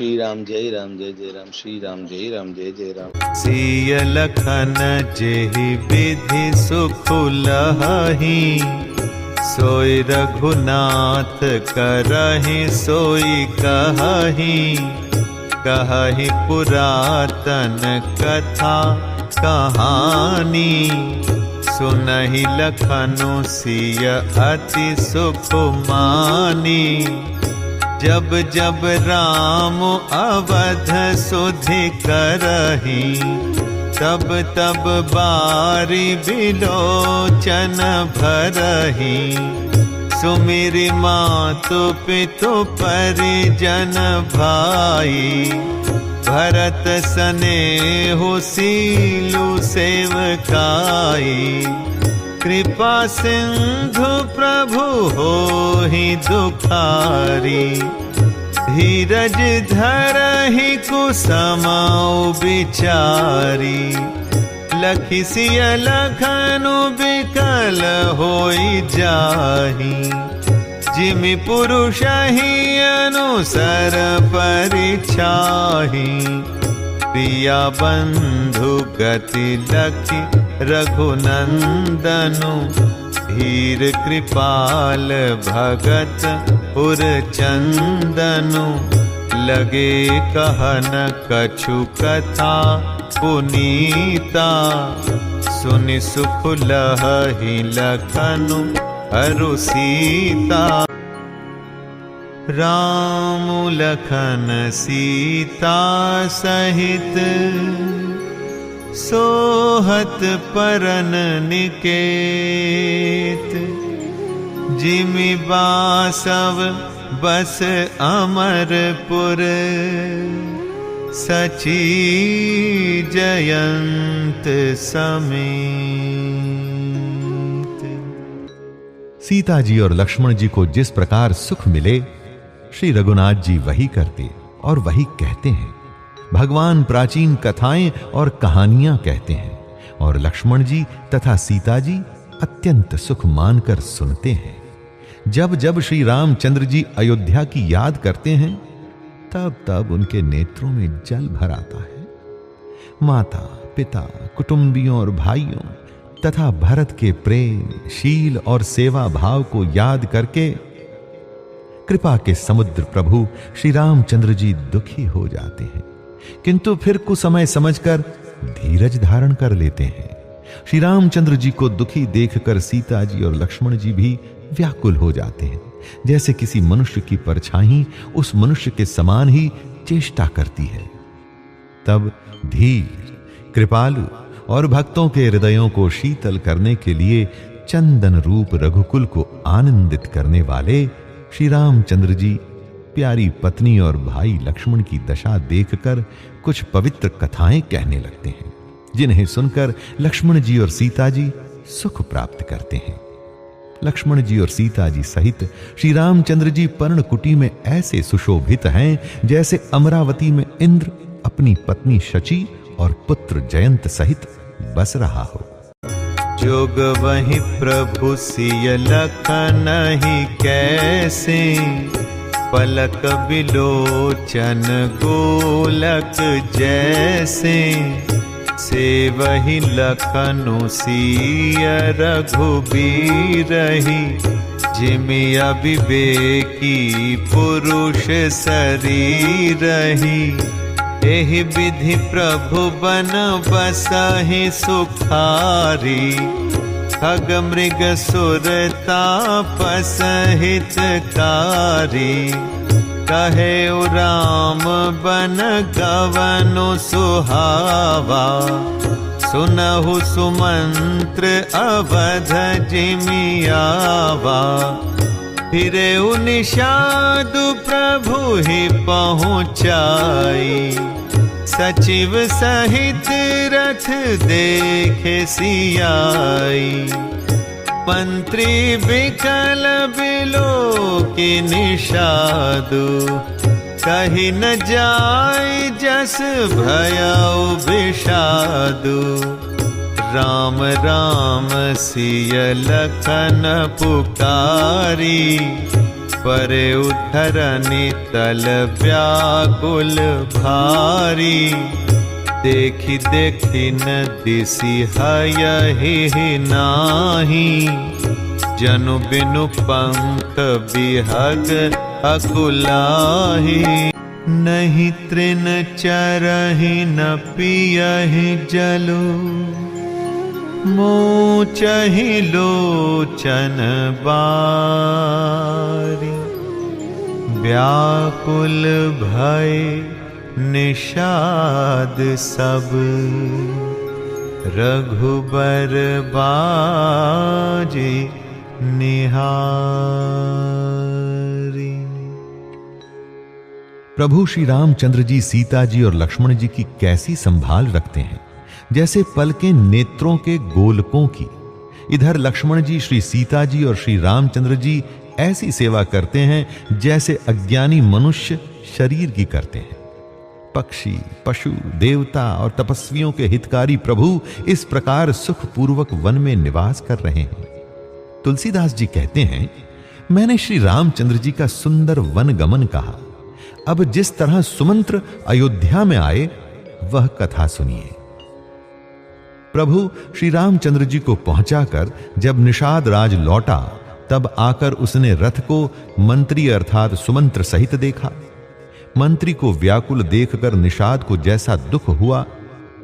श्री राम जय राम श्री राम जय जय राम। सिय लखन जेहि विधि सुख लहहि, सोई रघुनाथ करहि सोई कहहि। कहहि पुरातन कथा कहानी, सुनहि लखनु सिय अति सुख मानी। जब जब राम अवध सुधि करहि, तब तब बारी बिलोचन भरहि। सुमिरि मातु पितु परिजन भाई, भरत सनेहु सीलु सेवकाई। कृपा सिंधु प्रभु होहि दुखारी, धीरज धरहि कुसमौ विचारी। लखि सिय लखनु बिकल होई जाहि, जिमि पुरुषहि अनुसर परिछाहि। प्रिया बंधु गति लखि रघुनंदनु, धीर कृपाल भगत उरचंदनु। लगे कहन कछु कथा पुनीता, सुनि सुख लहहि लखनु हरु सीता। राम लखन सीता सहित, सोहत परन निकेत। जिमि बासव बस अमरपुर, सची जयंत समेत। सीता जी और लक्ष्मण जी को जिस प्रकार सुख मिले, श्री रघुनाथ जी वही करते और वही कहते हैं। भगवान प्राचीन कथाएं और कहानियां कहते हैं, और लक्ष्मण जी तथा सीता जी अत्यंत सुख मानकर सुनते हैं। जब जब श्री रामचंद्र जी अयोध्या की याद करते हैं, तब तब उनके नेत्रों में जल भर आता है। माता पिता कुटुंबियों और भाइयों तथा भरत के प्रेम शील और सेवा भाव को याद करके कृपा के समुद्र प्रभु श्री रामचंद्र जी दुखी हो जाते हैं, किंतु फिर कुछ समय समझकर धीरज धारण कर लेते हैं। श्री रामचंद्र जी को दुखी देखकर सीता जी और लक्ष्मण जी भी व्याकुल हो जाते हैं, जैसे किसी मनुष्य की परछाई उस मनुष्य के समान ही चेष्टा करती है। तब धीर कृपालु और भक्तों के हृदयों को शीतल करने के लिए चंदन रूप रघुकुल को आनंदित करने वाले श्री रामचंद्र जी प्यारी पत्नी और भाई लक्ष्मण की दशा देखकर कुछ पवित्र कथाएं कहने लगते हैं, जिन्हें सुनकर लक्ष्मण जी और सीता जी सुख प्राप्त करते हैं। लक्ष्मण जी और सीता जी सहित श्री रामचंद्र जी पर्णकुटी में ऐसे सुशोभित हैं, जैसे अमरावती में इंद्र अपनी पत्नी शची और पुत्र जयंत सहित बस रहा हो। जोग वही प्रभु सिय लखनहि कैसे, पलक बिलोचन गोलक जैसे। से वही लखनु सिय रघुबीरहि, जिमि अविवेकी पुरुष शरीरहि। एहि विधि प्रभु बन बसहि सुखारी, खग मृग सुर तापस हितकारी। कहे राम बन गवनु सुहावा, सुनहु सुमंत्र अवध जिमि आवा। फिरे निषादु प्रभु ही पहुँचाई, सचिव सहित रथ देखे सियाई। मंत्री बिकल बिलोकि निषादु, कही न जाय जस भयउ विषादु। राम राम सिय लखन पुकारी, परे उधरनि तल व्याकुल भारी, देखी देखी न दिसी हयहि नाही, जनु बिनु पंख बिहग अकुलाही। नहीं तृण चरहि न पियहि जलो, मोचहि लोचन बारी, व्याकुल भय निषाद सब, रघुबर बाजे निहारी। प्रभु श्री रामचंद्र जी सीता जी और लक्ष्मण जी की कैसी संभाल रखते हैं, जैसे पलकें नेत्रों के गोलकों की। इधर लक्ष्मण जी श्री सीता जी और श्री रामचंद्र जी ऐसी सेवा करते हैं जैसे अज्ञानी मनुष्य शरीर की करते हैं। पक्षी, पशु, देवता और तपस्वियों के हितकारी प्रभु इस प्रकार सुखपूर्वक वन में निवास कर रहे हैं। तुलसीदास जी कहते हैं, मैंने श्री रामचंद्र जी का सुंदर वन गमन कहा। अब जिस तरह सुमंत्र अयोध्या में आए वह कथा सुनिए। प्रभु श्री रामचंद्र जी को पहुंचाकर जब निषाद राज लौटा, तब आकर उसने रथ को मंत्री अर्थात सुमंत्र सहित देखा। मंत्री को व्याकुल देखकर निषाद को जैसा दुख हुआ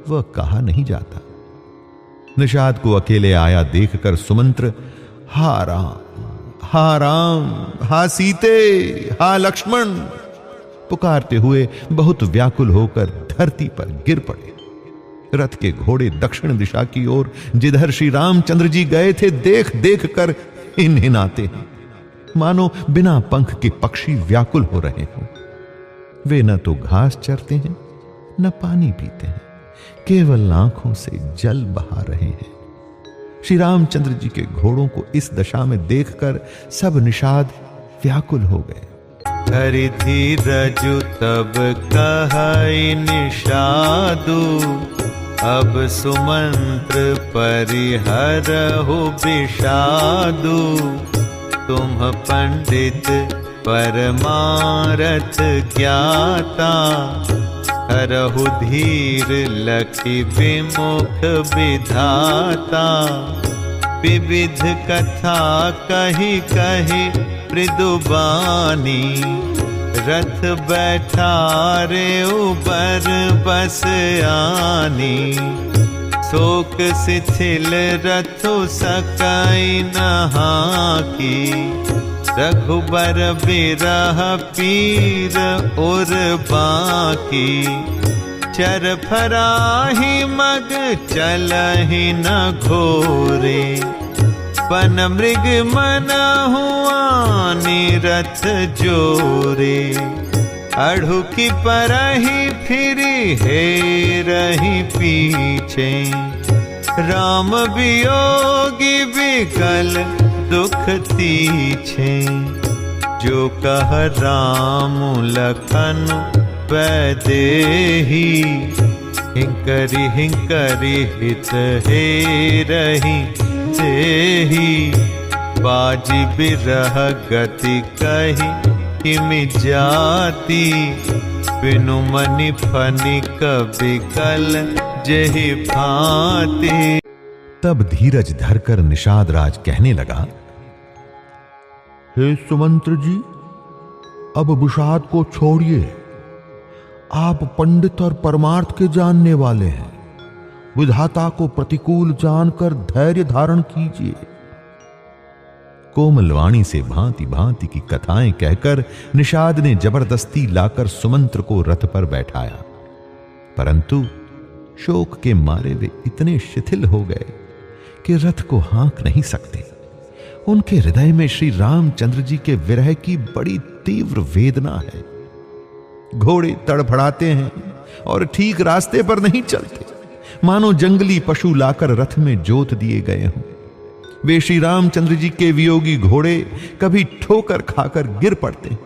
वह कहा नहीं जाता। निषाद को अकेले आया देखकर सुमंत्र हा राम, हा सीते, हा लक्ष्मण पुकारते हुए बहुत व्याकुल होकर धरती पर गिर पड़े। रथ के घोड़े दक्षिण दिशा की ओर जिधर श्री रामचंद्र जी गए थे देख देख कर हिनहिनाते हैं, मानो बिना पंख के पक्षी व्याकुल हो रहे हों। वे न तो घास चरते हैं न पानी पीते हैं, केवल आंखों से जल बहा रहे हैं। श्री रामचंद्र जी के घोड़ों को इस दशा में देखकर सब निषाद व्याकुल हो गए। हरि धीरजु तब कहै निषादु, अब सुमंत्र परिहरहु विषादु। तुम पंडित परमारथ ज्ञाता, हरहु धीर लखि विमुख विधाता। विविध कथा कही कही मृदुबानी, रथ बैठारे उबर बस आनी। शोक शिथिल रथु सकई नहाकी, रघुबर बिरह पीर उर बाकी। चर फराही मग चलहि न घोरे, वन मृग मन हुआ निरथ जोरे। अढ़ुकी परही फिरी हे रही पीछे, राम वियोगी विकल दुख तीछे। जो कह राम लखन वैदेही, हिंकरी हिंकरी हित हे रही देही। बाजी बिरह गति कही किमि जाती, बिनु मनि फनिक विकल जेहि भांति। तब धीरज धरकर निषाद राज कहने लगा, हे सुमंत्र जी, अब विषाद को छोड़िए। आप पंडित और परमार्थ के जानने वाले हैं। विधाता को प्रतिकूल जानकर धैर्य धारण कीजिए। कोमल वाणी से भांति भांति की कथाएं कहकर निषाद ने जबरदस्ती लाकर सुमंत्र को रथ पर बैठाया, परंतु शोक के मारे वे इतने शिथिल हो गए कि रथ को हाँक नहीं सकते। उनके हृदय में श्री रामचंद्र जी के विरह की बड़ी तीव्र वेदना है। घोड़े तड़फड़ाते हैं और ठीक रास्ते पर नहीं चलते, मानो जंगली पशु लाकर रथ में जोत दिए गए हों। वे श्री रामचंद्र जी के वियोगी घोड़े कभी ठोकर खाकर गिर पड़ते हैं,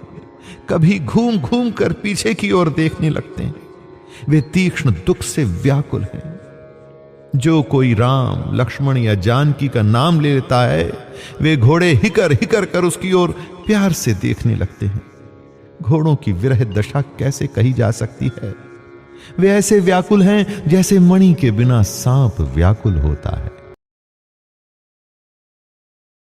कभी घूम घूम कर पीछे की ओर देखने लगते हैं। वे तीक्ष्ण दुख से व्याकुल हैं। जो कोई राम, लक्ष्मण या जानकी का नाम ले लेता है, वे घोड़े हिकर हिकर कर उसकी ओर प्यार से देखने लगते हैं। घोड़ों की विरह दशा कैसे कही जा सकती है। वे ऐसे व्याकुल हैं जैसे मणि के बिना सांप व्याकुल होता है।